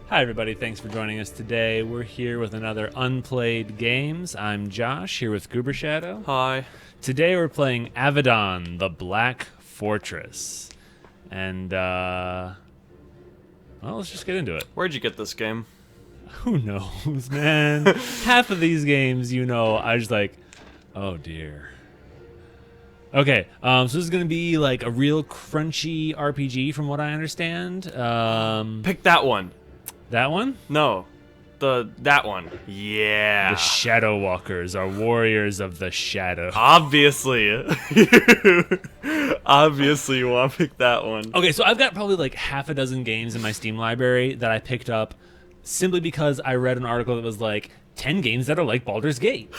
Hi everybody, thanks for joining us today. We're here with another Unplayed Games. I'm Josh, here with Goober Shadow. Hi. Today we're playing Avadon, the Black Fortress. And, well, let's just get into it. Where'd you get this game? Who knows, man? Half of these games, I was like, oh dear. Okay, so this is going to be like a real crunchy RPG from what I understand. Pick that one. That one? No. That one. Yeah. The Shadow Walkers are warriors of the shadow. Obviously. Obviously you want to pick that one. Okay, so I've got probably like half a dozen games in my Steam library that I picked up simply because I read an article that was like 10 games that are like Baldur's Gate.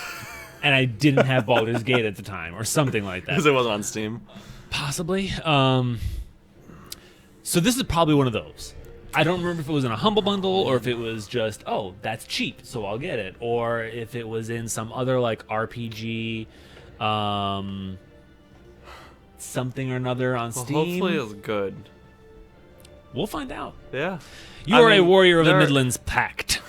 And I didn't have Baldur's Gate at the time or something like that. Because it wasn't on Steam. Possibly. So this is probably one of those. I don't remember if it was in a Humble Bundle or if it was just, oh, that's cheap, so I'll get it. Or if it was in some other like RPG something or another on Steam. Hopefully it's good. We'll find out. Yeah. You are a warrior of the Midlands Pact.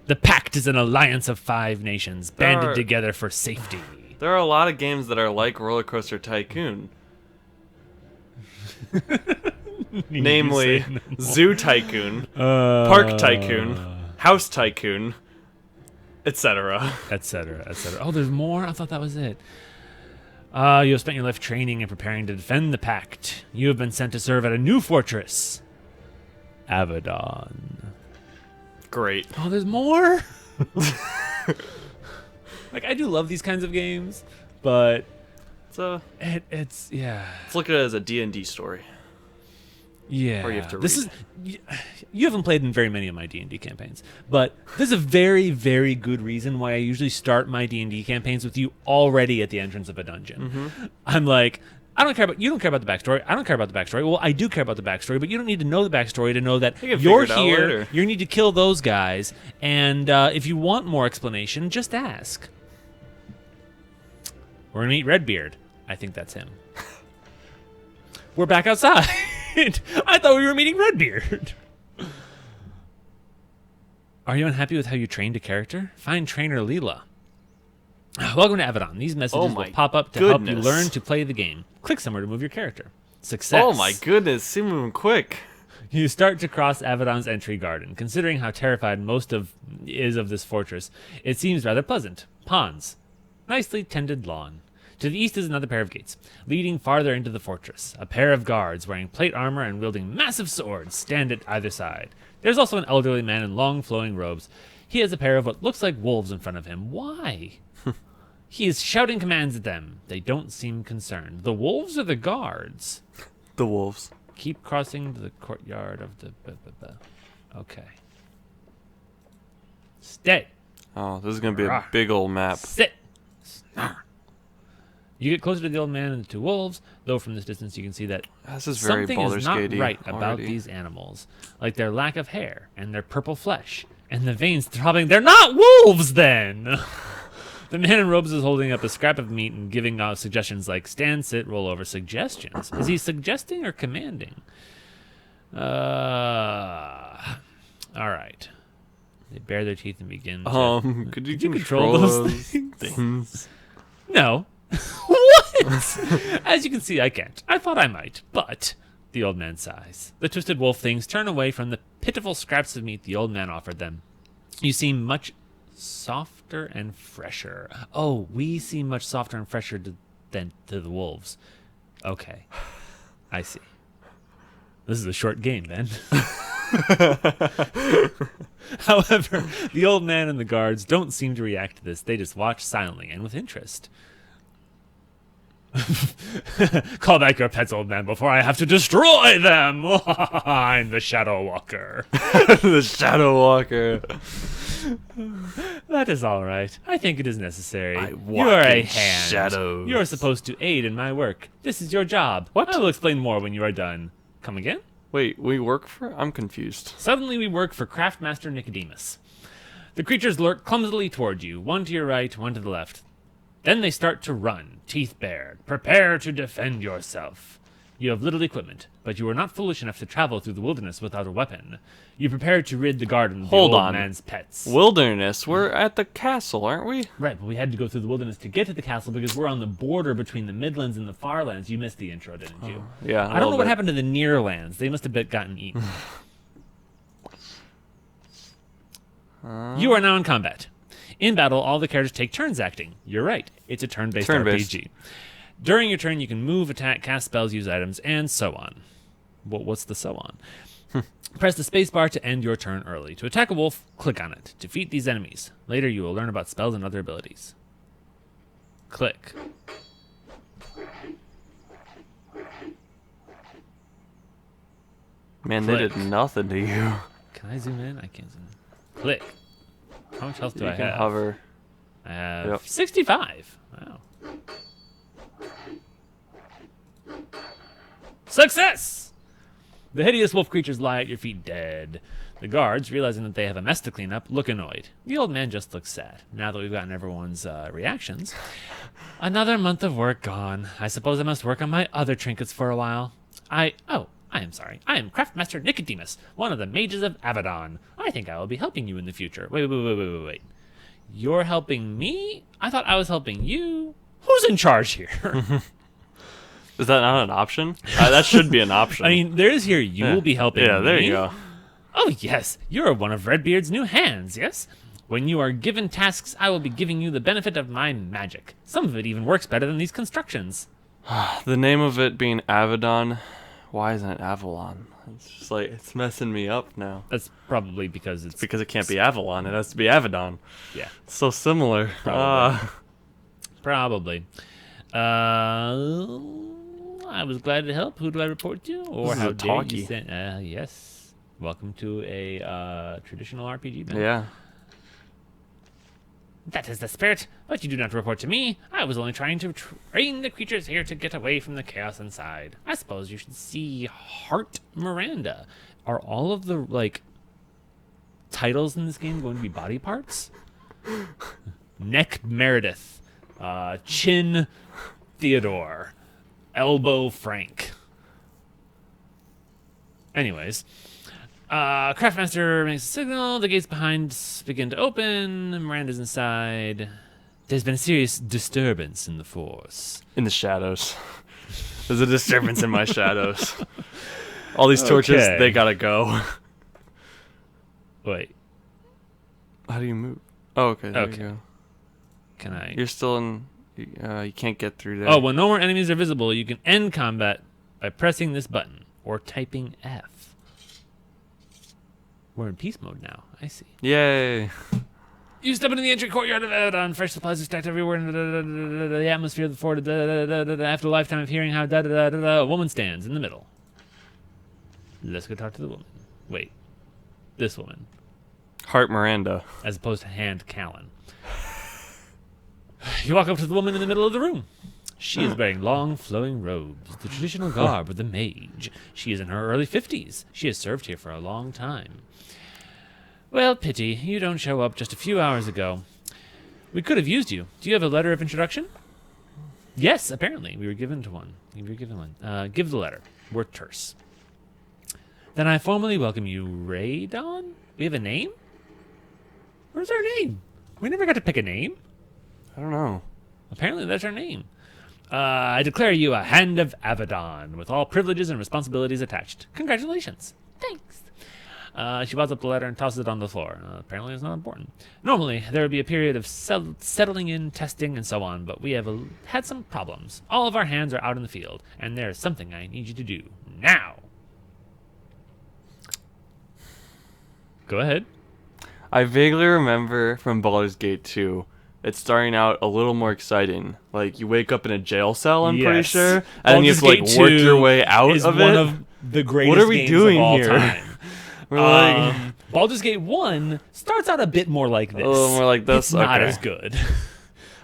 The Pact is an alliance of 5 nations banded together for safety. There are a lot of games that are like Roller Coaster Tycoon. Namely, Zoo Tycoon, Park Tycoon, House Tycoon, etc. Etc., etc. Oh, there's more? I thought that was it. You have spent your life training and preparing to defend the Pact. You have been sent to serve at a new fortress, Avadon. Great. Oh, there's more? Like, I do love these kinds of games, but it's yeah. Let's look at it as a D&D story. Yeah. Or you have to this read. is you haven't played in very many of my D&D campaigns, but there's a very, very good reason why I usually start my D&D campaigns with you already at the entrance of a dungeon. Mm-hmm. I'm like, you don't care about the backstory. I don't care about the backstory. Well, I do care about the backstory, but you don't need to know the backstory to know that you're here. You need to kill those guys, and if you want more explanation, just ask. We're gonna meet Redbeard. I think that's him. We're back outside. I thought we were meeting Redbeard. Are you unhappy with how you trained a character? Find trainer Leela. Welcome to Avadon. These messages will pop up to help you learn to play the game. Click somewhere to move your character. Success. Oh my goodness, seem moving quick. You start to cross Avadon's entry garden. Considering how terrified most of this fortress, it seems rather pleasant. Ponds. Nicely tended lawn. To the east is another pair of gates, leading farther into the fortress. A pair of guards wearing plate armor and wielding massive swords stand at either side. There's also an elderly man in long flowing robes. He has a pair of what looks like wolves in front of him. Why? He is shouting commands at them. They don't seem concerned. The wolves or the guards? The wolves. Keep crossing the courtyard of the... Okay. Stay. Oh, this is going to be a big old map. Sit. You get closer to the old man and the 2 wolves, though from this distance you can see that this is very something is not right about these animals, like their lack of hair and their purple flesh and the veins throbbing. They're not wolves, then! The man in robes is holding up a scrap of meat and giving out suggestions like stand, sit, roll over. Suggestions. Is he suggesting or commanding? All right. They bare their teeth and begin to... Could you control those things? No. What? As you can see, I can't. I thought I might, but... The old man sighs. The twisted wolf things turn away from the pitiful scraps of meat the old man offered them. You seem much softer and fresher. Oh, we seem much softer and fresher than to the wolves. Okay. I see. This is a short game, then. However, the old man and the guards don't seem to react to this. They just watch silently and with interest. Call back your pets, old man, before I have to destroy them. I'm the Shadow Walker. The Shadow Walker. That is all right. I think it is necessary. You are a hand. Shadows. You are supposed to aid in my work. This is your job. What? I will explain more when you are done. Come again? Wait, we work for... I'm confused. Suddenly we work for Craftmaster Nicodemus. The creatures lurk clumsily toward you, one to your right, one to the left. Then they start to run, teeth bared. Prepare to defend yourself. You have little equipment, but you are not foolish enough to travel through the wilderness without a weapon. You prepare to rid the garden of the Hold old on. man's pets. Wilderness? We're at the castle, aren't we? Right, but we had to go through the wilderness to get to the castle because we're on the border between the Midlands and the Farlands. You missed the intro, didn't you? Yeah. I don't know what happened to the Nearlands. They must have gotten eaten. You are now in combat. In battle, all the characters take turns acting. You're right. It's a turn-based RPG. During your turn, you can move, attack, cast spells, use items, and so on. Well, what's the so on? Press the spacebar to end your turn early. To attack a wolf, click on it. Defeat these enemies. Later, you will learn about spells and other abilities. Click. Man, Click. they did nothing to you. Can I zoom in? I can't zoom in. Click. How much health do I You can have? hover. I have Yep. 65. Wow. Success! The hideous wolf creatures lie at your feet dead. The guards, realizing that they have a mess to clean up, look annoyed. The old man just looks sad. Now that we've gotten everyone's reactions. Another month of work gone. I suppose I must work on my other trinkets for a while. I am sorry. I am Craftmaster Nicodemus, one of the mages of Avadon. I think I will be helping you in the future. Wait. You're helping me? I thought I was helping you. Who's in charge here? Is that not an option? That should be an option. I mean, there is here, you will be helping me. Yeah, there you go. Oh, yes. You're one of Redbeard's new hands, yes? When you are given tasks, I will be giving you the benefit of my magic. Some of it even works better than these constructions. The name of it being Avadon, why isn't it Avalon? It's just like, it's messing me up now. That's probably because it's... Because it can't be Avalon, it has to be Avadon. Yeah. It's so similar. Probably. Probably. I was glad to help. Who do I report to? Or This is how a dare you talkie. send... yes. Welcome to a traditional RPG, man. Yeah. That is the spirit, but you do not report to me. I was only trying to train the creatures here to get away from the chaos inside. I suppose you should see Heart Miranda. Are all of the, like, titles in this game going to be body parts? Neck Meredith. Chin Theodore. Elbow Frank. Anyways. Craftmaster makes a signal. The gates behind begin to open. Miranda's inside. There's been a serious disturbance in the force. In the shadows. There's a disturbance in my shadows. All these torches, Okay. they gotta go. Wait, How do you move? Oh, okay. There Okay. you go. can I? You're still in. You can't get through there. Oh, when no more enemies are visible, you can end combat by pressing this button or typing F. We're in peace mode now. I see. Yay. You step into the entry courtyard of Avadon. Fresh supplies are stacked everywhere. The atmosphere of the fort. After a lifetime of hearing how a woman stands in the middle. Let's go talk to the woman. Wait, this woman, Heart Miranda. as opposed to Hand Callan. You walk up to the woman in the middle of the room. She is wearing long, flowing robes, the traditional garb of the mage. She is in her early 50s. She has served here for a long time. Well, pity, you don't show up just a few hours ago. We could have used you. Do you have a letter of introduction? Yes, apparently. We were given one. Give the letter. We're terse. Then I formally welcome you, Raydon? We have a name? Where's our name? We never got to pick a name. I don't know. Apparently that's our name. I declare you a Hand of Avadon, with all privileges and responsibilities attached. Congratulations. Thanks. She wads up the letter and tosses it on the floor. Apparently it's not important. Normally, there would be a period of settling in, testing, and so on, but we have had some problems. All of our hands are out in the field, and there is something I need you to do. Now! Go ahead. I vaguely remember from Baldur's Gate 2, it's starting out a little more exciting. Like, you wake up in a jail cell, I'm pretty Yes. sure, and then you have to, like, Baldur's work Gate your 2 way out is of one it. of the greatest What are we games doing of all here? time. We're like, Baldur's Gate 1 starts out a bit more like this. a little more like this? It's not Okay. as good.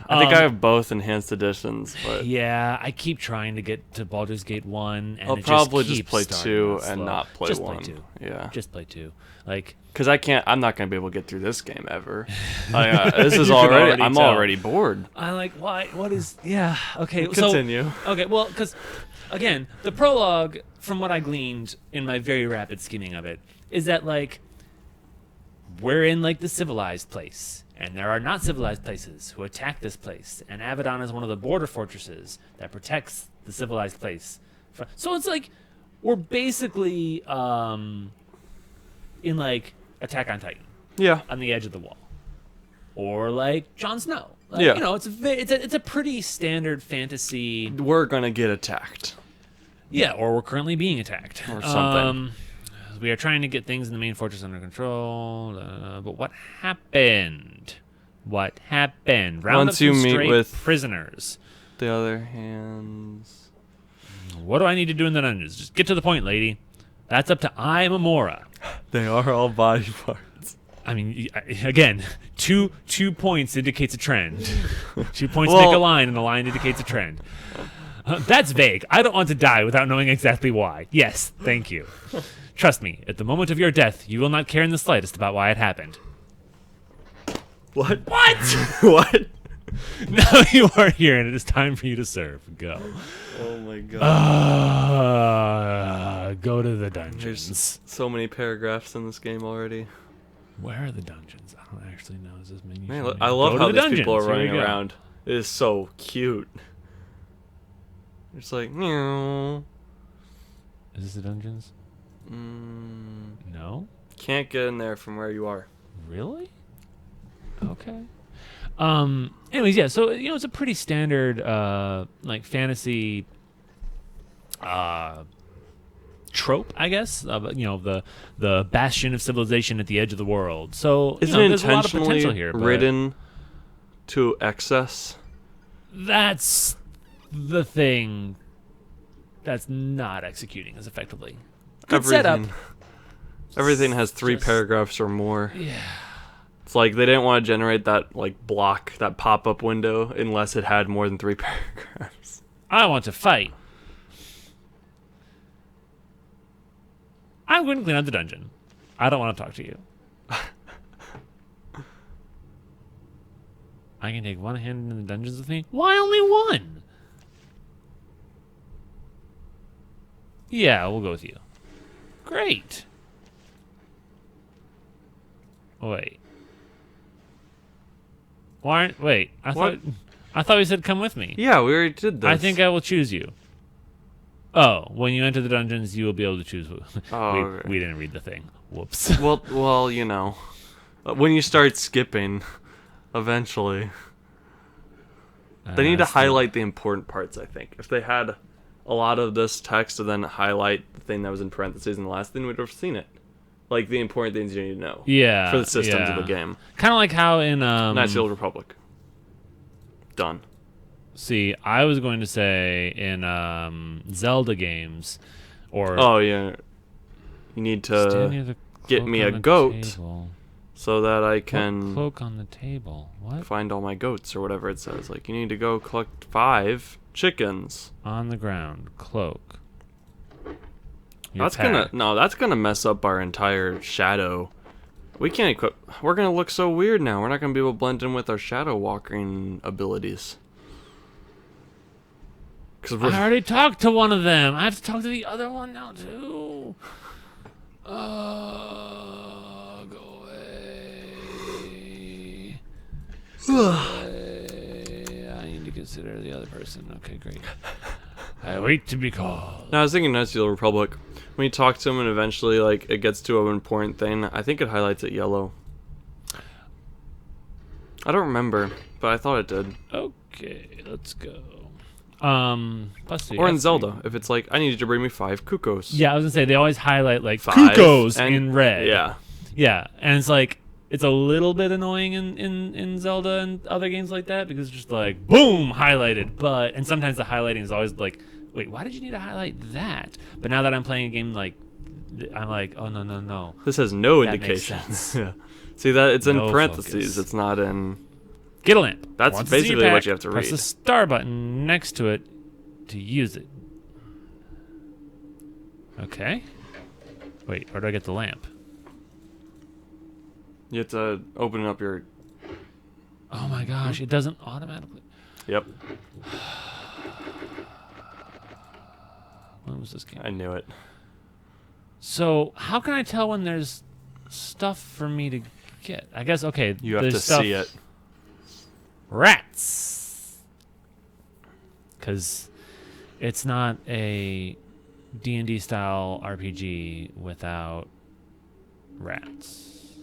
I think I have both enhanced editions, but Yeah, I keep trying to get to Baldur's Gate 1, and I'll it probably just just keeps play starting 2 out and slow. not play Just 1. Play 2. Yeah. Just play 2. Like, Because I'm not going to be able to get through this game ever. This is You can already, already I'm tell. already bored. I like, why? What is? Yeah. Okay. Continue. So, okay. Well, because again, the prologue, from what I gleaned in my very rapid skimming of it, is that like we're in like the civilized place, and there are not civilized places who attack this place, and Avadon is one of the border fortresses that protects the civilized place. So it's like we're basically in like Attack on Titan, Yeah. on the edge of the wall, or like Jon Snow. Like, Yeah. You know, it's a pretty standard fantasy. We're going to get attacked. Yeah, or we're currently being attacked. Or something. We are trying to get things in the main fortress under control. But what happened? What happened? Round Once up you some meet stray with- prisoners. The other hands. What do I need to do in the dungeons? Just get to the point, lady. That's up to Imamura. They are all body parts. I mean, again, two points indicates a trend. 2 points Well- make a line, and a line indicates a trend. That's vague. I don't want to die without knowing exactly why. Yes, thank you. Trust me, at the moment of your death, you will not care in the slightest about why it happened. What? What? What? Now you are here, and it is time for you to serve. Go. Oh my god. Go to the dungeons. There's so many paragraphs in this game already. Where are the dungeons? I don't actually know. Is this menu? Man, showing? I love Go to how the these people are dungeons. Here we running go. around. It is so cute. It's like, meow. Is this the dungeons? Mm, No. can't get in there from where you are. Really? Okay. Anyways, yeah. So it's a pretty standard like fantasy trope, I guess. The bastion of civilization at the edge of the world. So Isn't it there's a lot of intentionally potential here. But written to excess? that's the thing that's not executing as effectively. Good setup. Everything has 3 Just- paragraphs or more. Yeah. It's like they didn't want to generate that like block, that pop-up window, unless it had more than 3 paragraphs. I want to fight. I'm going to clean out the dungeon. I don't want to talk to you. I can take one hand in the dungeons with me. Why only one? Yeah, we'll go with you. Great. Wait. Why? Wait. What? I thought we said come with me. Yeah, we already did this. I think I will choose you. Oh, when you enter the dungeons, you will be able to choose who. Oh, okay. we didn't read the thing. Whoops. well, when you start skipping, eventually, they need to highlight the important parts. I think if they had a lot of this text and then highlight the thing that was in parentheses in the last thing, we'd have seen it. Like the important things you need to know. Yeah. For the systems of the game. Kind of like how in Knights of the Old Republic. Done. See, I was going to say in Zelda games, or Oh yeah. You need stand near to the get cloak me on a the goat table. so that I What can cloak on the table? What? find all my goats or whatever it says. Like you need to go collect 5 chickens. On the ground, cloak. Your That's pack. gonna mess up our entire shadow. We can't equip. We're gonna look so weird now. We're not gonna be able to blend in with our shadow walking abilities. Cause I already talked to one of them. I have to talk to the other one now too. Go away. Go away. I need to consider the other person. Okay, great. I wait to be called. No, I was thinking Knights of the Old Republic. When you talk to him and eventually like it gets to an important thing, I think it highlights it yellow. I don't remember, but I thought it did. Okay, let's go. Let's see. Or in let's see. Zelda, if it's like I need you to bring me 5 cuckoos. Yeah, I was gonna say they always highlight like 5 cuckoos and- in red. Yeah. Yeah, and it's like it's a little bit annoying in Zelda and other games like that because it's just like boom highlighted, and sometimes the highlighting is always like, wait, why did you need to highlight that? But now that I'm playing a game like, I'm like, oh no. This has no That makes indication. sense. Yeah. See that it's in No parentheses. focus. It's not in Get a lamp. That's Once it's in your basically what pack, you have to press read. the star button next to it to use it. Okay. Wait, where do I get the lamp? You have to open up your... Oh my gosh, it doesn't automatically. Yep. When was this game? I knew it. So, how can I tell when there's stuff for me to get? I guess, okay. You have there's to stuff. see it. Rats. Because it's not a D&D style RPG without rats.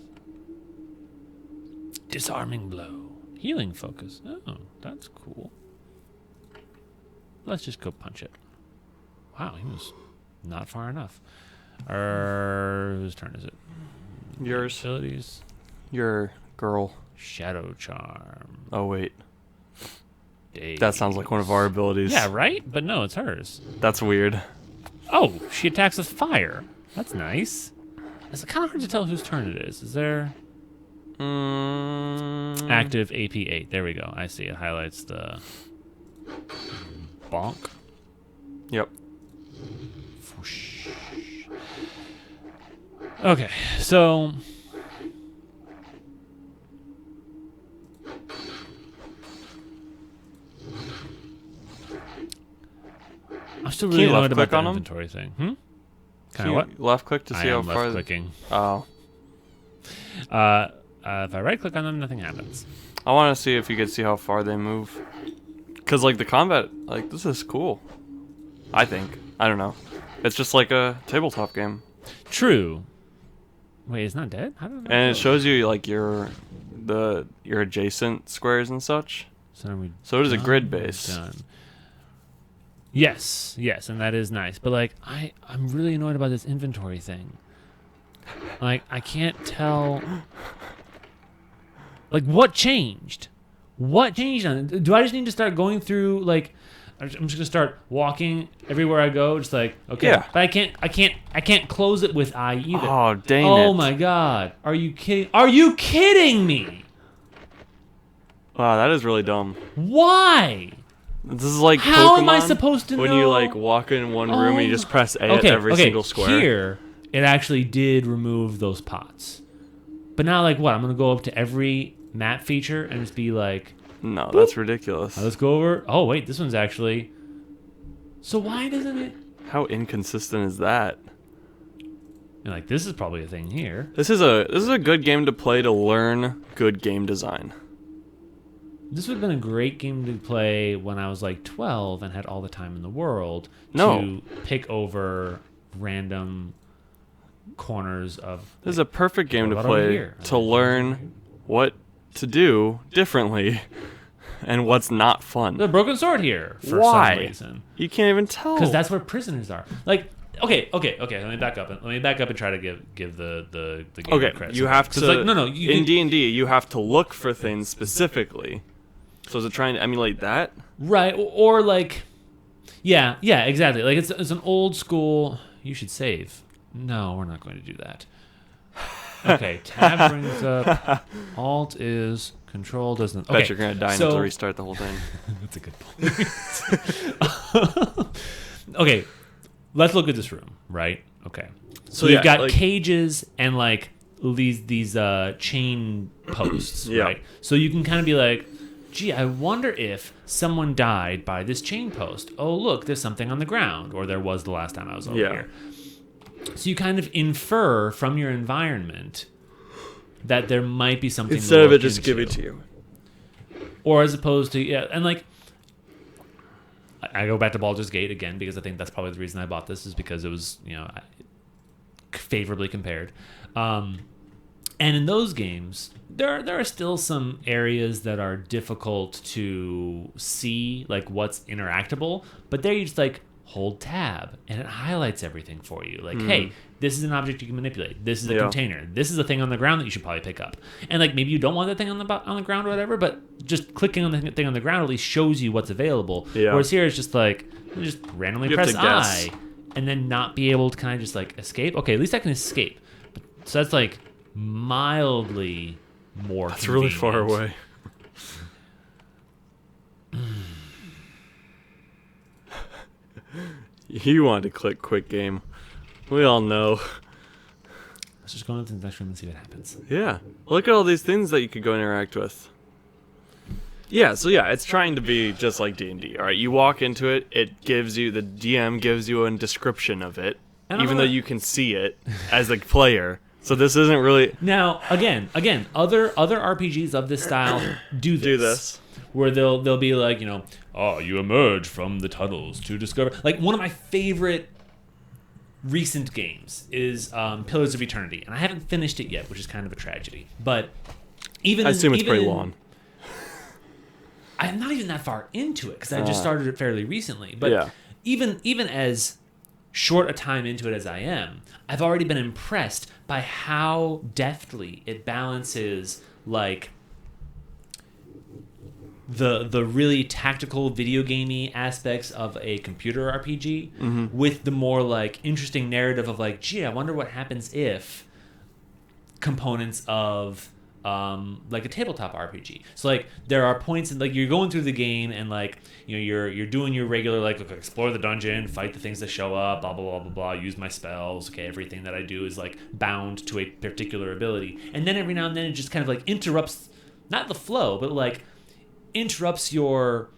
Disarming blow. Healing focus. Oh, that's cool. Let's just go punch it. Wow, he was not far enough. Whose turn is it? Yours. Abilities. Your girl. Shadow charm. Oh, wait. Daze. That sounds like one of our abilities. Yeah, right? But no, it's hers. That's weird. Oh, she attacks with fire. That's nice. It's kind of hard to tell whose turn it is. Is there active AP8? There we go. I see. It highlights the bonk. Yep. Whoosh. Okay, so I'm still really you annoyed about left-click the on 'em? inventory thing. Can Kind of you what? left click to I see how am far? left clicking. Oh. If I right click on them, nothing happens. I want to see if you could see how far they move. Cause like the combat, like this is cool. I think. I don't know. It's just like a tabletop game, True. Wait, it's not dead? How did it not and go? it shows you like your adjacent squares and such. So, are we So it is a done? grid base. Done. Yes, and that is nice. But like, I'm really annoyed about this inventory thing. Like, I can't tell. Like, what changed? What changed on it? Do I just need to start going through like? I'm just gonna start walking everywhere I go, just like okay. Yeah. But I can't close it with I either. Oh dang it! Oh my god! Are you kidding? Are you kidding me? Wow, that is really dumb. Why? This is like How Pokemon, am I supposed to when know? you like walk in one room and you just press A at every single square? Here, it actually did remove those pots. But now, like, what? I'm gonna go up to every map feature and just be like, No, that's ridiculous. let's go over. Oh wait, this one's actually. So why doesn't it? How inconsistent is that? You're like, this is probably a thing here. This is a good game to play to learn good game design. This would have been a great game to play when I was like 12 and had all the time in the world No. to pick over random corners of. This is a perfect game to What about over play here? to learn what to do differently and what's not fun. The broken sword here for Why? some reason. You can't even tell. Because that's where prisoners are. Like, okay. Let me back up and try to give the game okay. credit. You have 'Cause, to. like, no. In D&D, you have to look for things specifically. So is it trying to emulate that? Right, or like, yeah, exactly. Like it's an old school. You should save. No, we're not going to do that. Okay, tab brings up. Alt is control doesn't. Okay, Bet you're gonna die and have to restart the whole thing. That's a good point. Okay, let's look at this room. Right. Okay. So Yeah, you've got like- cages and like these chain posts. Yeah. Right. So you can kind of be like, gee, I wonder if someone died by this chain post. Oh, look, there's something on the ground, or there was the last time I was over Yeah. here. So you kind of infer from your environment that there might be something Instead to of it look just into. give it to you. Or as opposed to, yeah, and like, I go back to Baldur's Gate again because I think that's probably the reason I bought this is because it was, favorably compared. And in those games, there are still some areas that are difficult to see, like what's interactable, but there you just like hold tab and it highlights everything for you. Like, hey, this is an object you can manipulate. This is a container. This is a thing on the ground that you should probably pick up. And like maybe you don't want that thing on the ground or whatever, but just clicking on the thing on the ground at least shows you what's available. Yeah. Whereas here it's just like you just randomly You have press to guess. I and then not be able to kind of just like escape. Okay, at least I can escape. So that's like mildly more. It's really far convenient. away. You want to click quit game. We all know. Let's just go into the next room and see what happens. Yeah. Look at all these things that you could go interact with. Yeah, so yeah, it's trying to be just like D&D. All right, you walk into it, the DM gives you a description of it, even though you can see it as a player. So this isn't really... Now, again, other RPGs of this style do this. Where they'll be like, you emerge from the tunnels to discover... Like, one of my favorite recent games is Pillars of Eternity. And I haven't finished it yet, which is kind of a tragedy. But I assume it's pretty long. I'm not even that far into it, because I just started it fairly recently. But even as short a time into it as I am, I've already been impressed by how deftly it balances, like, the really tactical video gamey aspects of a computer RPG with the more, like, interesting narrative of, like, gee, I wonder what happens if components of like a tabletop RPG. So, like, there are points in, like, you're going through the game and, like, you're doing your regular, like, explore the dungeon, fight the things that show up, blah blah blah blah blah, use my spells. Okay, everything that I do is, like, bound to a particular ability, and then every now and then it just kind of, like, interrupts, not the flow, but, like, interrupts your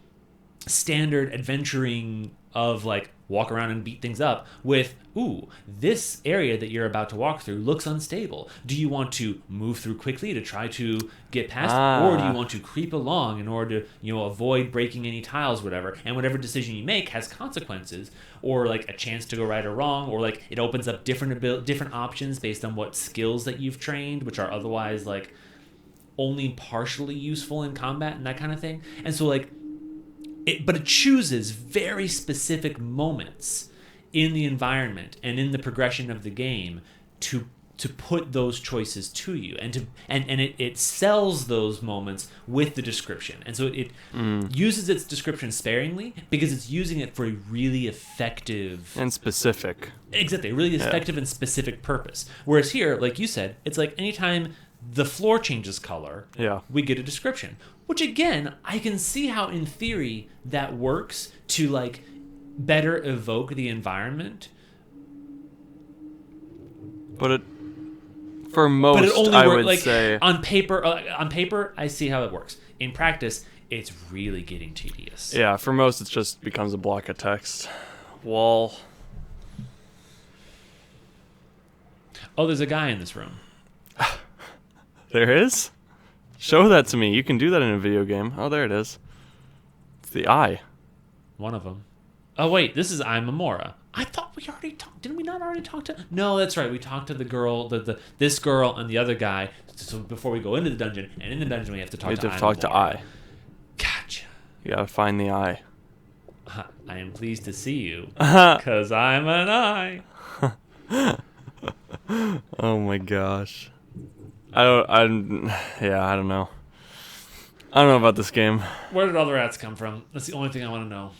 standard adventuring of, like, walk around and beat things up with, ooh, this area that you're about to walk through looks unstable. Do you want to move through quickly to try to get past it, or do you want to creep along in order to, avoid breaking any tiles, whatever? And whatever decision you make has consequences, or, like, a chance to go right or wrong, or, like, it opens up different options based on what skills that you've trained, which are otherwise, like, only partially useful in combat and that kind of thing. And so, like, but it chooses very specific moments in the environment and in the progression of the game to put those choices to you, and it sells those moments with the description. And so it uses its description sparingly because it's using it for a really effective and specific. Exactly, really effective and specific purpose. Whereas here, like you said, it's like anytime the floor changes color, we get a description. Which, again, I can see how, in theory, that works to, like, better evoke the environment. But for most, I would say... On paper, I see how it works. In practice, it's really getting tedious. Yeah, for most, it just becomes a block of text. Wall. Oh, there's a guy in this room. There is? Show that to me. You can do that in a video game. Oh, there it is. It's the eye. One of them. Oh, wait. This is Imamura. I thought we already talked. Didn't we not already talk to... No, that's right. We talked to the girl, this girl and the other guy. So before we go into the dungeon. And in the dungeon, we have to talk to Imamura. You have to talk to Eye. Gotcha. You gotta find the eye. I am pleased to see you. Because I'm an eye. Oh, my gosh. I don't know. I don't know about this game. Where did all the rats come from? That's the only thing I want to know.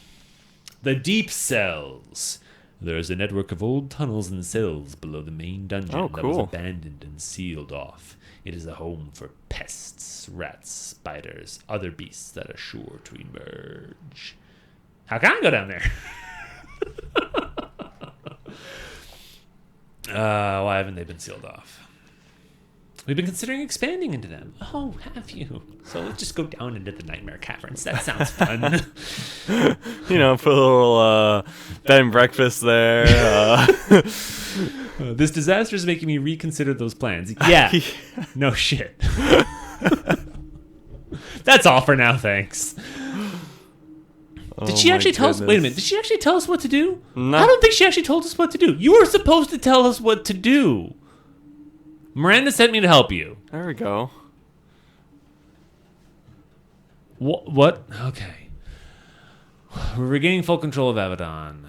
The deep cells. There is a network of old tunnels and cells below the main dungeon that was abandoned and sealed off. It is a home for pests, rats, spiders, other beasts that are sure to emerge. How can I go down there? Why haven't they been sealed off? We've been considering expanding into them. Oh, have you? So let's just go down into the Nightmare Caverns. That sounds fun. Put a little bed and breakfast there. This disaster is making me reconsider those plans. Yeah. No shit. That's all for now, thanks. Did she actually tell us? Wait a minute. Did she actually tell us what to do? No. I don't think she actually told us what to do. You were supposed to tell us what to do. Miranda sent me to help you. There we go. What? Okay. We're regaining full control of Avadon.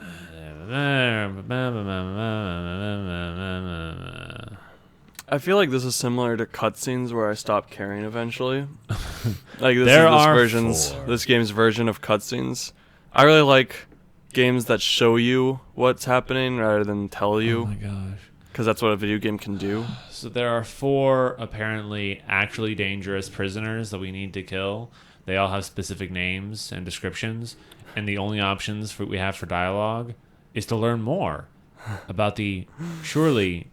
I feel like this is similar to cutscenes where I stopped caring eventually. Like this game's version of cutscenes. I really like games that show you what's happening rather than tell you. Oh my gosh. Because that's what a video game can do. So there are 4 apparently actually dangerous prisoners that we need to kill. They all have specific names and descriptions, and the only options we have for dialogue is to learn more about the surely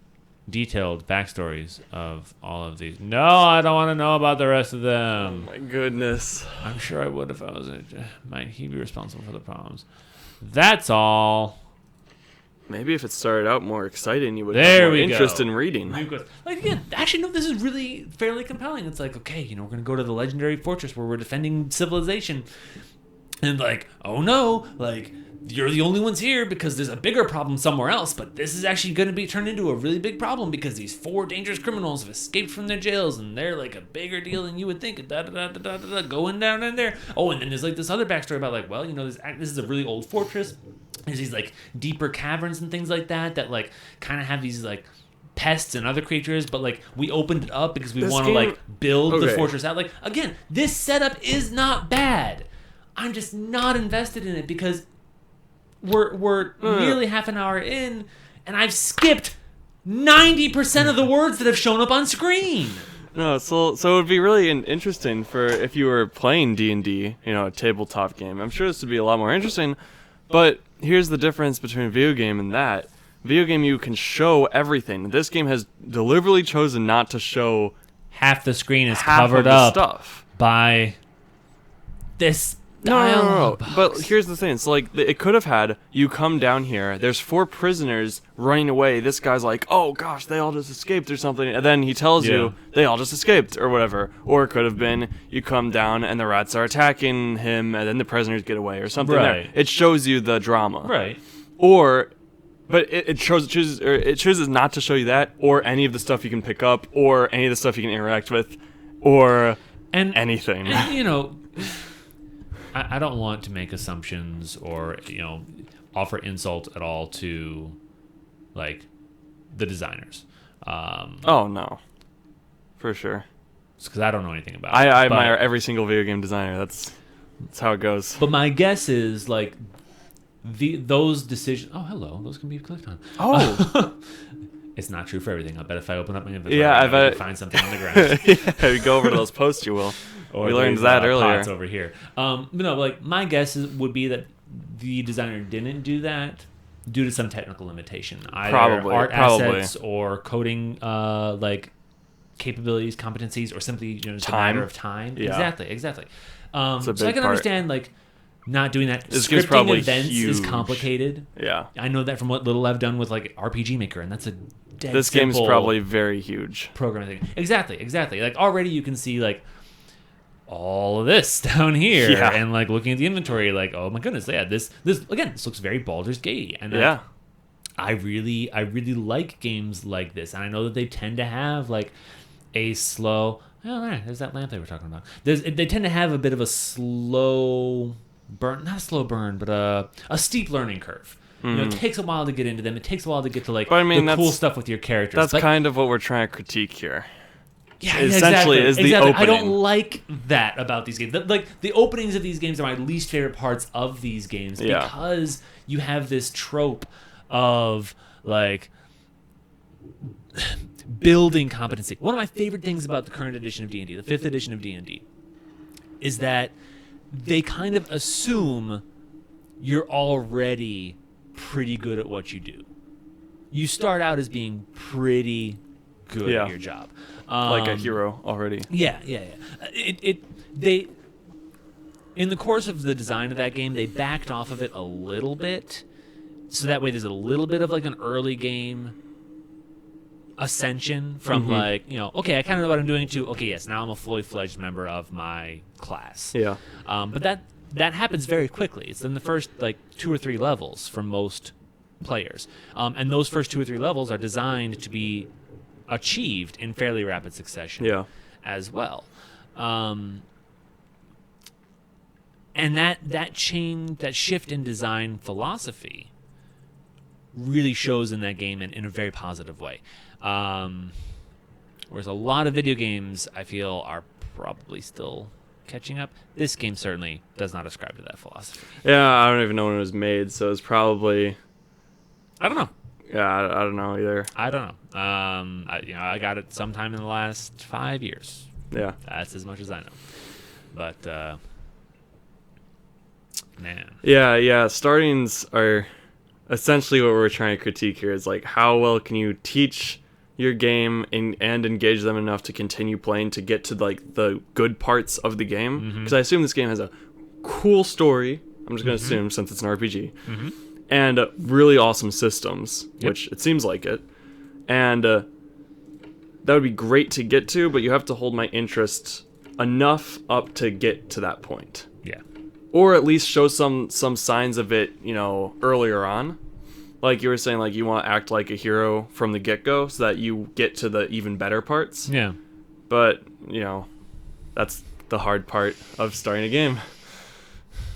detailed backstories of all of these. No, I don't want to know about the rest of them. Oh my goodness. I'm sure I would if I was might he be responsible for the problems? That's all. Maybe if it started out more exciting, you would There have more we interest go. in reading. Like, yeah, actually, no, this is really fairly compelling. It's like, okay, we're going to go to the legendary fortress where we're defending civilization. And like, oh no, like, you're the only ones here because there's a bigger problem somewhere else, but this is actually going to be turned into a really big problem because these 4 dangerous criminals have escaped from their jails and they're like a bigger deal than you would think. Going down in there. Oh, and then there's like this other backstory about like, well, this is a really old fortress. There's these like deeper caverns and things like that like kind of have these like pests and other creatures, but like we opened it up because we want to like build the fortress out. Like, again, this setup is not bad. I'm just not invested in it because we're nearly half an hour in, and I've skipped 90% of the words that have shown up on screen. No, so it would be really interesting for if you were playing D&D, a tabletop game. I'm sure this would be a lot more interesting, but here's the difference between a video game and that. Video game, you can show everything. This game has deliberately chosen not to show half the screen is half covered of the up stuff by this. No. But here's the thing. So, like, it could have had, you come down here, there's 4 prisoners running away. This guy's like, oh, gosh, they all just escaped or something. And then he tells you, they all just escaped or whatever. Or it could have been, you come down and the rats are attacking him and then the prisoners get away or something. Right. There. It shows you the drama. Right. But it chooses not to show you that or any of the stuff you can pick up or any of the stuff you can interact with or anything. And, I don't want to make assumptions or, offer insult at all to, like, the designers. Oh, no. For sure. Because I don't know anything about it. I admire every single video game designer. That's how it goes. But my guess is, like, those decisions... Oh, hello. Those can be clicked on. Oh. It's not true for everything. I bet if I open up my inventory, I bet can find something on the ground. You go over to those posts, you will. Or we learned that earlier. Pots over here. But no, like my guess would be that the designer didn't do that due to some technical limitation, either art assets or coding, like capabilities, competencies, or simply just a matter of time. Yeah. Exactly. It's a so I can part. understand like not doing that. This game's Scripting probably events huge. is complicated. Yeah. I know that from what little I've done with like RPG Maker, and that's a dead This game's simple probably very huge. programming thing. Exactly. Like already you can see like all of this down here, and like looking at the inventory, like oh my goodness, yeah, this again, this looks very Baldur's Gate, and I really like games like this, and I know that they tend to have like a slow. Oh, there's that lamp they were talking about. They tend to have a bit of a slow burn, not a slow burn, but a steep learning curve. It takes a while to get into them. It takes a while to get to like the cool stuff with your characters. That's kind of what we're trying to critique here. Yeah, essentially is the opening. I don't like that about these games. Like the openings of these games are my least favorite parts of these games because you have this trope of like building competency. One of my favorite things about the current edition of D&D, the 5th edition of D&D, is that they kind of assume you're already pretty good at what you do. You start out as being pretty good at your job. Like a hero already. Yeah. They in the course of the design of that game, they backed off of it a little bit, so that way there's a little bit of like an early game ascension from like okay, I kind of know what I'm doing to okay, yes, now I'm a fully fledged member of my class. Yeah. But that happens very quickly. It's in the first like 2 or 3 levels for most players, and those first 2 or 3 levels are designed to be achieved in fairly rapid succession as well. And that shift in design philosophy really shows in that game in a very positive way. Whereas a lot of video games, I feel, are probably still catching up. This game certainly does not ascribe to that philosophy. Yeah, I don't even know when it was made, so it's probably... I don't know. Yeah, I don't know either. I don't know. I got it sometime in the last 5 years. Yeah. That's as much as I know. But man, Yeah. Startings are essentially what we're trying to critique here. Is like how well can you teach your game and engage them enough to continue playing to get to like the good parts of the game. Because I assume this game has a cool story. I'm just gonna assume since it's an RPG, and really awesome systems, which it seems like it, and that would be great to get to. But you have to hold my interest enough up to get to that point. yeah. Or at least show some signs of it, earlier on. Like you were saying, like you want to act like a hero from the get-go so that you get to the even better parts. Yeah. But, that's the hard part of starting a game.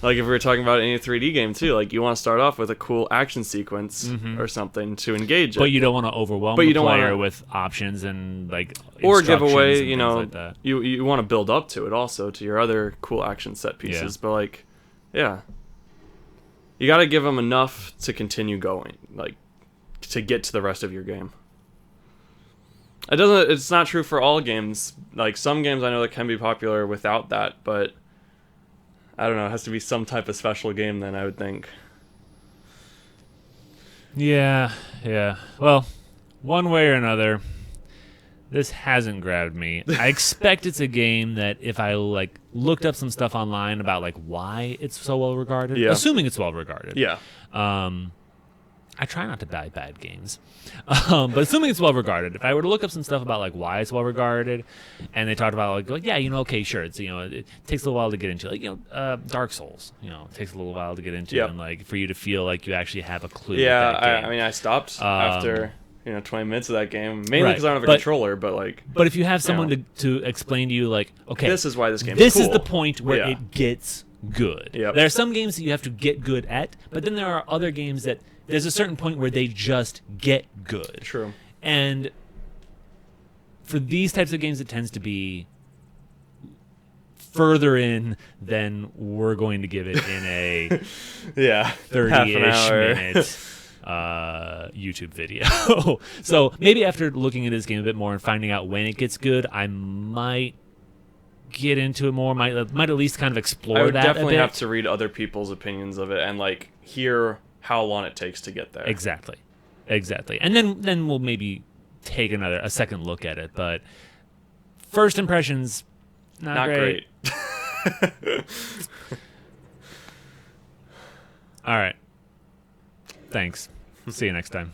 Like if we were talking about any 3D game too, like you want to start off with a cool action sequence or something to engage it. But you don't want to overwhelm the player with options and like or give away, and things like that. you want to build up to it also to your other cool action set pieces. But like, yeah. You got to give them enough to continue going, like to get to the rest of your game. It's not true for all games. Like some games I know that can be popular without that, but I don't know, it has to be some type of special game then, I would think. Yeah. Well, one way or another, this hasn't grabbed me. I expect it's a game that if I like looked up some stuff online about like why it's so well regarded, assuming it's well regarded. Yeah. I try not to buy bad games, but assuming it's well regarded, if I were to look up some stuff about like why it's well regarded, and they talked about like okay, sure, it's it takes a little while to get into, like Dark Souls, it takes a little while to get into, and like for you to feel like you actually have a clue. Yeah, with that game. I mean, I stopped after 20 minutes of that game, mainly because I don't have a controller, but like. But if you have someone to explain to you like, okay, this is why this game. This is cool. is the point where it gets good. Yep. There are some games that you have to get good at, but then there are other games that there's a certain point where they just get good. True. And for these types of games, it tends to be further in than we're going to give it in a 30-ish minute YouTube video. So maybe after looking at this game a bit more and finding out when it gets good, I might get into it more. Might at least kind of explore that a bit. I would definitely have to read other people's opinions of it and like hear how long it takes to get there. Exactly. And then we'll maybe take a second look at it. But first impressions, not great. All right. Thanks. See you next time.